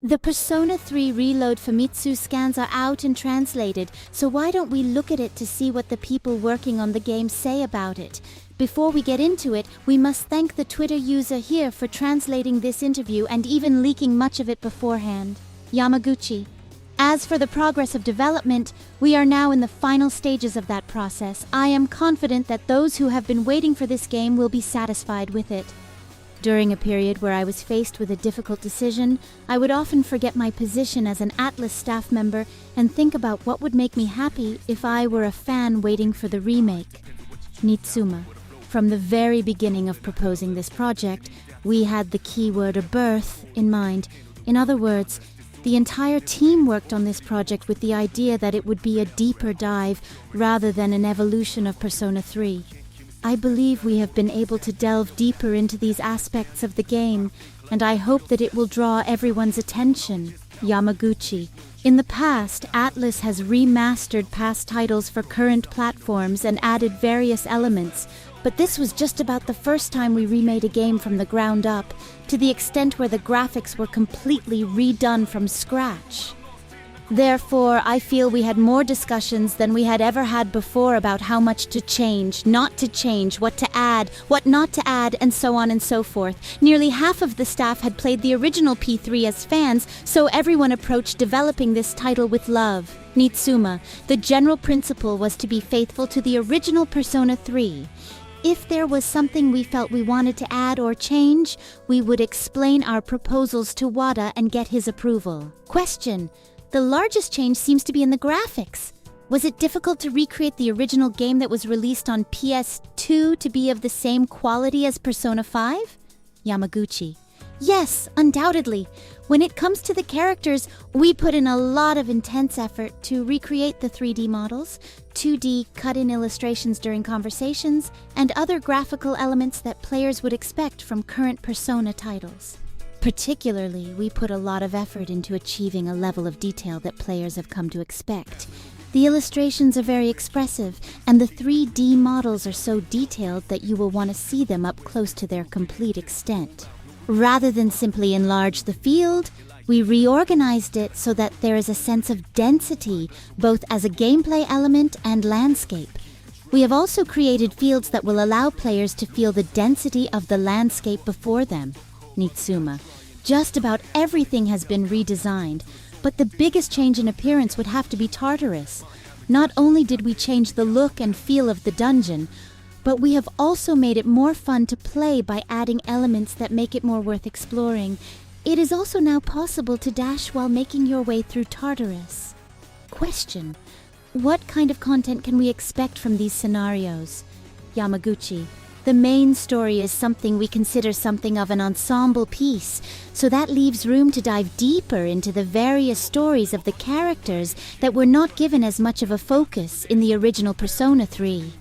The Persona 3 Reload Famitsu scans are out and translated, so why don't we look at it to see what the people working on the game say about it? Before we get into it, we must thank the Twitter user here for translating this interview and even leaking much of it beforehand. Yamaguchi. As for the progress of development, we are now in the final stages of that process. I am confident that those who have been waiting for this game will be satisfied with it. During a period where I was faced with a difficult decision, I would often forget my position as an Atlas staff member and think about what would make me happy if I were a fan waiting for the remake. Nitsuma. From the very beginning of proposing this project, we had the keyword birth in mind. In other words, the entire team worked on this project with the idea that it would be a deeper dive rather than an evolution of Persona 3. I believe we have been able to delve deeper into these aspects of the game, and I hope that it will draw everyone's attention. Yamaguchi. In the past, Atlas has remastered past titles for current platforms and added various elements, but this was just about the first time we remade a game from the ground up, to the extent where the graphics were completely redone from scratch. Therefore, I feel we had more discussions than we had ever had before about how much to change, not to change, what to add, what not to add, and so on and so forth. Nearly half of the staff had played the original P3 as fans, so everyone approached developing this title with love. Nitsuma. The general principle was to be faithful to the original Persona 3. If there was something we felt we wanted to add or change, we would explain our proposals to Wada and get his approval. Question. The largest change seems to be in the graphics. Was it difficult to recreate the original game that was released on PS2 to be of the same quality as Persona 5? Yamaguchi. Yes, undoubtedly. When it comes to the characters, we put in a lot of intense effort to recreate the 3D models, 2D cut-in illustrations during conversations, and other graphical elements that players would expect from current Persona titles. Particularly, we put a lot of effort into achieving a level of detail that players have come to expect. The illustrations are very expressive, and the 3D models are so detailed that you will want to see them up close to their complete extent. Rather than simply enlarge the field, we reorganized it so that there is a sense of density, both as a gameplay element and landscape. We have also created fields that will allow players to feel the density of the landscape before them. Nitsuma. Just about everything has been redesigned, but the biggest change in appearance would have to be Tartarus. Not only did we change the look and feel of the dungeon, but we have also made it more fun to play by adding elements that make it more worth exploring. It is also now possible to dash while making your way through Tartarus. Question. What kind of content can we expect from these scenarios? Yamaguchi. The main story is something we consider something of an ensemble piece, so that leaves room to dive deeper into the various stories of the characters that were not given as much of a focus in the original Persona 3.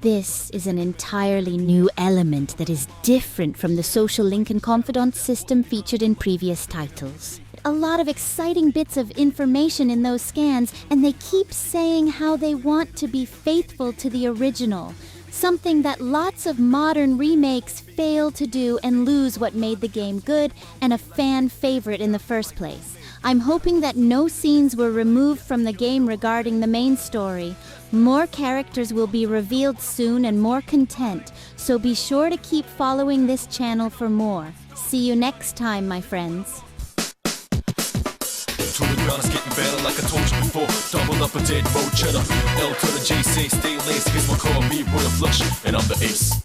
This is an entirely new element that is different from the social link and confidant system featured in previous titles. A lot of exciting bits of information in those scans, and they keep saying how they want to be faithful to the original. Something that lots of modern remakes fail to do and lose what made the game good and a fan favorite in the first place. I'm hoping that no scenes were removed from the game regarding the main story. More characters will be revealed soon and more content, so be sure to keep following this channel for more. See you next time, my friends. To be honest, getting better like I told you before. Double up a dead road cheddar. L to the J, say stay lace. Here's my car, B, royal flush, and I'm the ace.